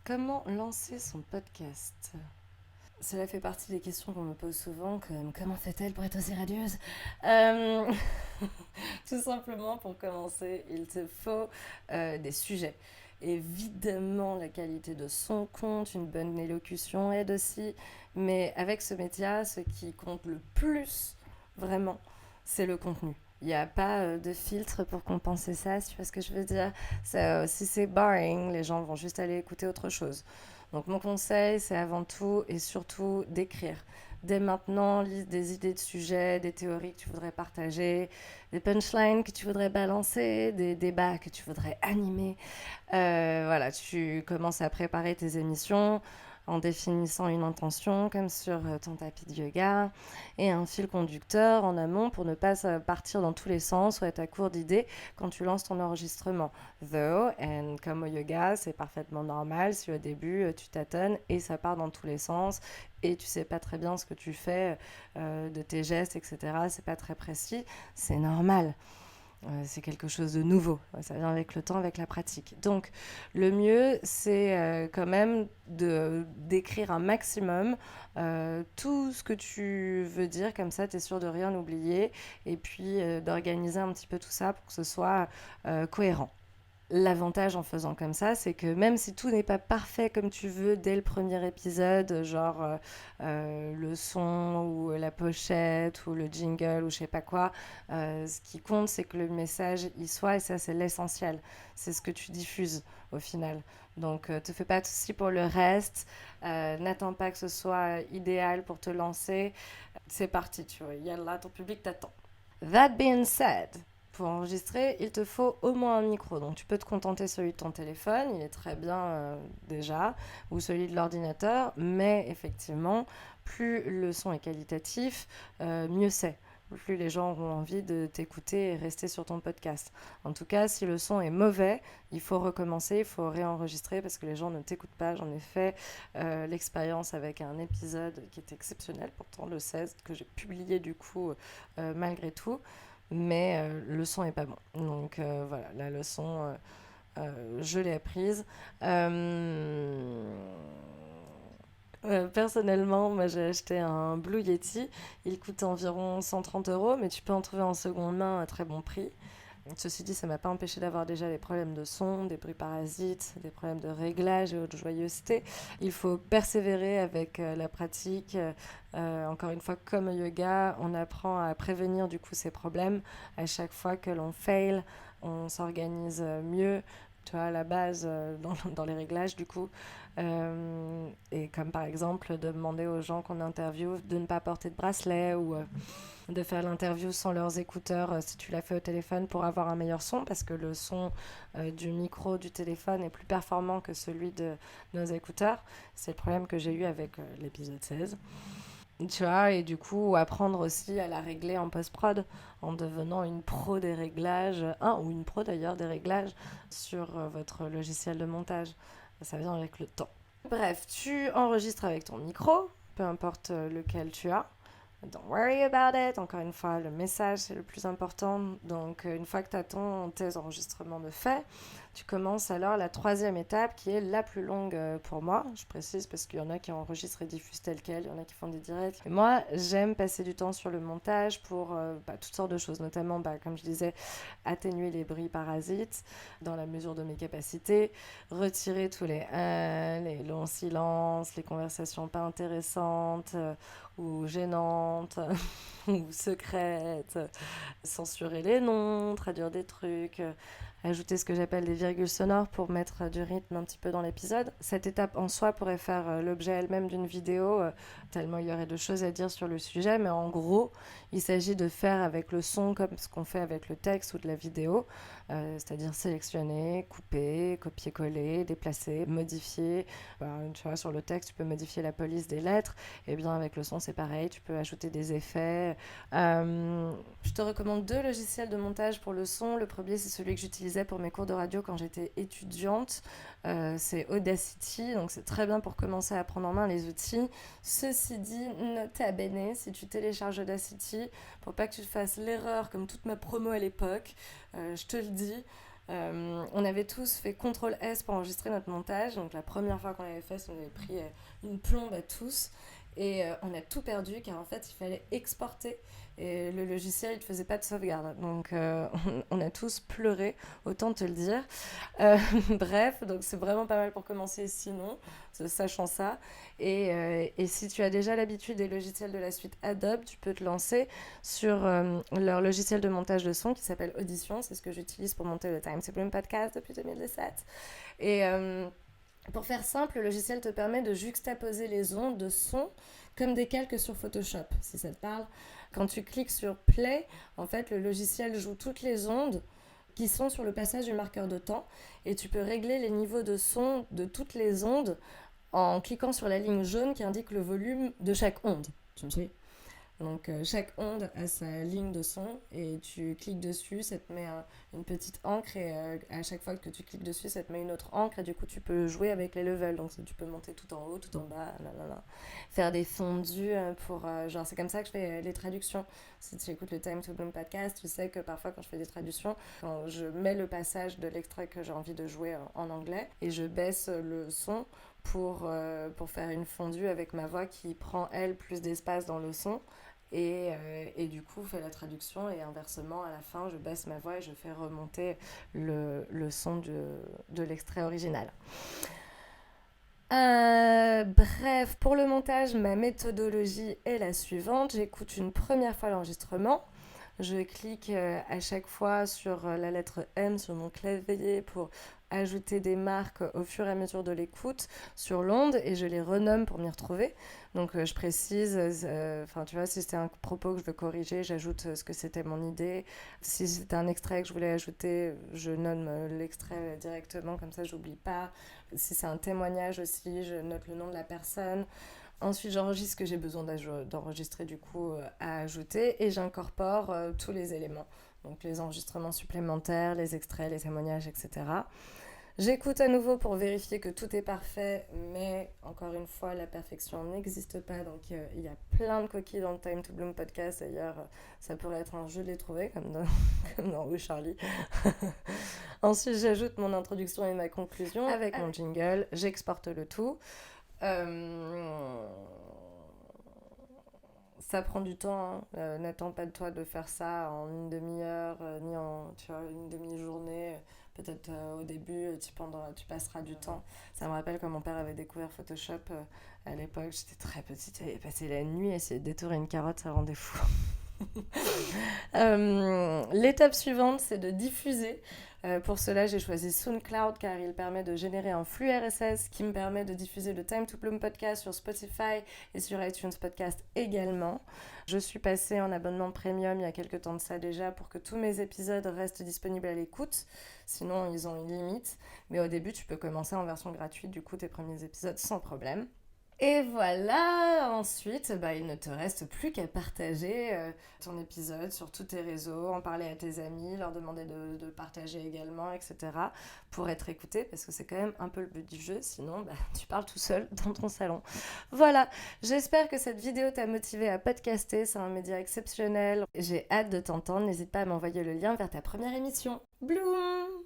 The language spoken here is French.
Comment lancer son podcast? Cela fait partie des questions qu'on me pose souvent, comme comment fait-elle pour être aussi radieuse? Euh, Tout simplement, pour commencer, il te faut des sujets. Évidemment, la qualité de son compte, une bonne élocution aide aussi, mais avec ce média, ce qui compte le plus, vraiment, c'est le contenu. Il n'y a pas de filtre pour compenser ça, si tu vois ce que je veux dire. Si c'est boring, les gens vont juste aller écouter autre chose. Donc mon conseil, c'est avant tout et surtout d'écrire. Dès maintenant, lise des idées de sujets, des théories que tu voudrais partager, des punchlines que tu voudrais balancer, des débats que tu voudrais animer. Voilà, tu commences à préparer tes émissions en définissant une intention comme sur ton tapis de yoga et un fil conducteur en amont pour ne pas partir dans tous les sens ou être à court d'idées quand tu lances ton enregistrement. Though, and comme au yoga, c'est parfaitement normal si au début tu tâtonnes et ça part dans tous les sens et tu sais pas très bien ce que tu fais de tes gestes, etc. C'est pas très précis, c'est normal. C'est quelque chose de nouveau. Ça vient avec le temps, avec la pratique. Donc, le mieux, c'est quand même d'écrire un maximum tout ce que tu veux dire. Comme ça, tu es sûr de rien oublier. Et puis, d'organiser un petit peu tout ça pour que ce soit cohérent. L'avantage en faisant comme ça, c'est que même si tout n'est pas parfait comme tu veux dès le premier épisode, genre le son ou la pochette ou le jingle ou je sais pas quoi, ce qui compte c'est que le message y soit et ça c'est l'essentiel. C'est ce que tu diffuses au final. Donc te fais pas de soucis pour le reste, n'attends pas que ce soit idéal pour te lancer. C'est parti, tu vois, y a là ton public t'attend. That being said, pour enregistrer, il te faut au moins un micro. Donc tu peux te contenter celui de ton téléphone, il est très bien déjà, ou celui de l'ordinateur, mais effectivement, plus le son est qualitatif, mieux c'est. Plus les gens auront envie de t'écouter et rester sur ton podcast. En tout cas, si le son est mauvais, il faut recommencer, il faut réenregistrer parce que les gens ne t'écoutent pas. J'en ai fait l'expérience avec un épisode qui est exceptionnel, pourtant le 16, que j'ai publié du coup malgré tout, mais le son est pas bon. Donc voilà, la leçon, je l'ai apprise. Personnellement, moi j'ai acheté un Blue Yeti. Il coûte environ 130 €, mais tu peux en trouver en seconde main à très bon prix. Ceci dit, ça m'a pas empêché d'avoir déjà des problèmes de son, des bruits parasites, des problèmes de réglage et autres joyeusetés. Il faut persévérer avec la pratique. Encore une fois, comme au yoga, on apprend à prévenir du coup ces problèmes. À chaque fois que l'on fail, on s'organise mieux. Tu vois, à la base, dans les réglages, du coup. Et comme par exemple, de demander aux gens qu'on interviewe de ne pas porter de bracelet ou de faire l'interview sans leurs écouteurs si tu l'as fait au téléphone pour avoir un meilleur son parce que le son du micro du téléphone est plus performant que celui de nos écouteurs. C'est le problème que j'ai eu avec l'épisode 16. Tu vois, et du coup, apprendre aussi à la régler en post-prod en devenant une pro des réglages, ou une pro d'ailleurs des réglages sur votre logiciel de montage. Ça vient avec le temps. Bref, tu enregistres avec ton micro, peu importe lequel tu as. Don't worry about it. Encore une fois, le message, c'est le plus important. Donc, une fois que tu as tes enregistrements de fait, tu commences alors la troisième étape qui est la plus longue pour moi. Je précise parce qu'il y en a qui enregistrent et diffusent tel quel, il y en a qui font des directs. Et moi, j'aime passer du temps sur le montage pour toutes sortes de choses, notamment, comme je disais, atténuer les bruits parasites dans la mesure de mes capacités, retirer tous les longs silences, les conversations pas intéressantes ou gênantes ou secrètes, censurer les noms, traduire des trucs, ajouter ce que j'appelle des virgules sonores pour mettre du rythme un petit peu dans l'épisode. Cette étape en soi pourrait faire l'objet elle-même d'une vidéo, tellement il y aurait de choses à dire sur le sujet, mais en gros, il s'agit de faire avec le son comme ce qu'on fait avec le texte ou de la vidéo, c'est-à-dire sélectionner, couper, copier-coller, déplacer, modifier. Tu vois, sur le texte, tu peux modifier la police des lettres, et bien avec le son, c'est pareil, tu peux ajouter des effets. Je te recommande deux logiciels de montage pour le son. Le premier, c'est celui que j'utilisais pour mes cours de radio quand j'étais étudiante. C'est Audacity, donc c'est très bien pour commencer à prendre en main les outils. Ceci dit, nota bene, si tu télécharges Audacity, pour pas que tu fasses l'erreur comme toute ma promo à l'époque, je te le dis, On avait tous fait CTRL-S pour enregistrer notre montage. Donc la première fois qu'on l'avait fait, on avait pris une plombe à tous. Et on a tout perdu car en fait il fallait exporter et le logiciel il ne faisait pas de sauvegarde. Donc on a tous pleuré, autant te le dire. Bref, donc c'est vraiment pas mal pour commencer sinon, sachant ça. Et si tu as déjà l'habitude des logiciels de la suite Adobe, tu peux te lancer sur leur logiciel de montage de son qui s'appelle Audition. C'est ce que j'utilise pour monter le Time to Bloom podcast depuis 2017. Et pour faire simple, le logiciel te permet de juxtaposer les ondes de son comme des calques sur Photoshop, si ça te parle. Quand tu cliques sur Play, en fait, le logiciel joue toutes les ondes qui sont sur le passage du marqueur de temps et tu peux régler les niveaux de son de toutes les ondes en cliquant sur la ligne jaune qui indique le volume de chaque onde. Tu me suis ? Donc chaque onde a sa ligne de son et tu cliques dessus, ça te met une petite encre et à chaque fois que tu cliques dessus, ça te met une autre encre et du coup tu peux jouer avec les levels. Donc tu peux monter tout en haut, tout en bas, faire des fondus pour... genre c'est comme ça que je fais les traductions. Si tu écoutes le Time to Bloom podcast, tu sais que parfois quand je fais des traductions, quand je mets le passage de l'extrait que j'ai envie de jouer en anglais et je baisse le son pour faire une fondue avec ma voix qui prend elle plus d'espace dans le son. Et du coup, fait la traduction et inversement, à la fin, je baisse ma voix et je fais remonter le son de l'extrait original. Bref, pour le montage, ma méthodologie est la suivante. J'écoute une première fois l'enregistrement. Je clique à chaque fois sur la lettre M sur mon clavier pour ajouter des marques au fur et à mesure de l'écoute sur l'onde et je les renomme pour m'y retrouver. Donc je précise, tu vois, si c'était un propos que je veux corriger, j'ajoute ce que c'était mon idée. Si c'était un extrait que je voulais ajouter, je nomme l'extrait directement, comme ça j'oublie pas. Si c'est un témoignage aussi, je note le nom de la personne. Ensuite, j'enregistre ce que j'ai besoin d'enregistrer du coup à ajouter et j'incorpore tous les éléments. Donc les enregistrements supplémentaires, les extraits, les témoignages, etc. J'écoute à nouveau pour vérifier que tout est parfait, mais encore une fois, la perfection n'existe pas. Donc il y a plein de coquilles dans le Time to Bloom podcast. D'ailleurs, ça pourrait être un jeu de les trouver, comme dans Oui Charlie. Ensuite, j'ajoute mon introduction et ma conclusion avec mon jingle. J'exporte le tout. Ça prend du temps, hein. N'attends pas de toi de faire ça en une demi-heure, ni en une demi-journée. Peut-être au début, tu passeras du temps. Ça me rappelle quand mon père avait découvert Photoshop à l'époque. J'étais très petite, j'avais passé la nuit à essayer de détourer une carotte, ça rendait fou. L'étape suivante, c'est de diffuser. Pour cela, j'ai choisi SoundCloud car il permet de générer un flux RSS qui me permet de diffuser le Time to Bloom podcast sur Spotify et sur iTunes Podcast également. Je suis passée en abonnement premium il y a quelques temps de ça déjà pour que tous mes épisodes restent disponibles à l'écoute. Sinon, ils ont une limite. Mais au début, tu peux commencer en version gratuite, du coup, tes premiers épisodes sans problème. Et voilà, ensuite, il ne te reste plus qu'à partager ton épisode sur tous tes réseaux, en parler à tes amis, leur demander de partager également, etc. pour être écouté, parce que c'est quand même un peu le but du jeu, sinon tu parles tout seul dans ton salon. Voilà, j'espère que cette vidéo t'a motivé à podcaster, c'est un média exceptionnel. J'ai hâte de t'entendre, n'hésite pas à m'envoyer le lien vers ta première émission. Bloom!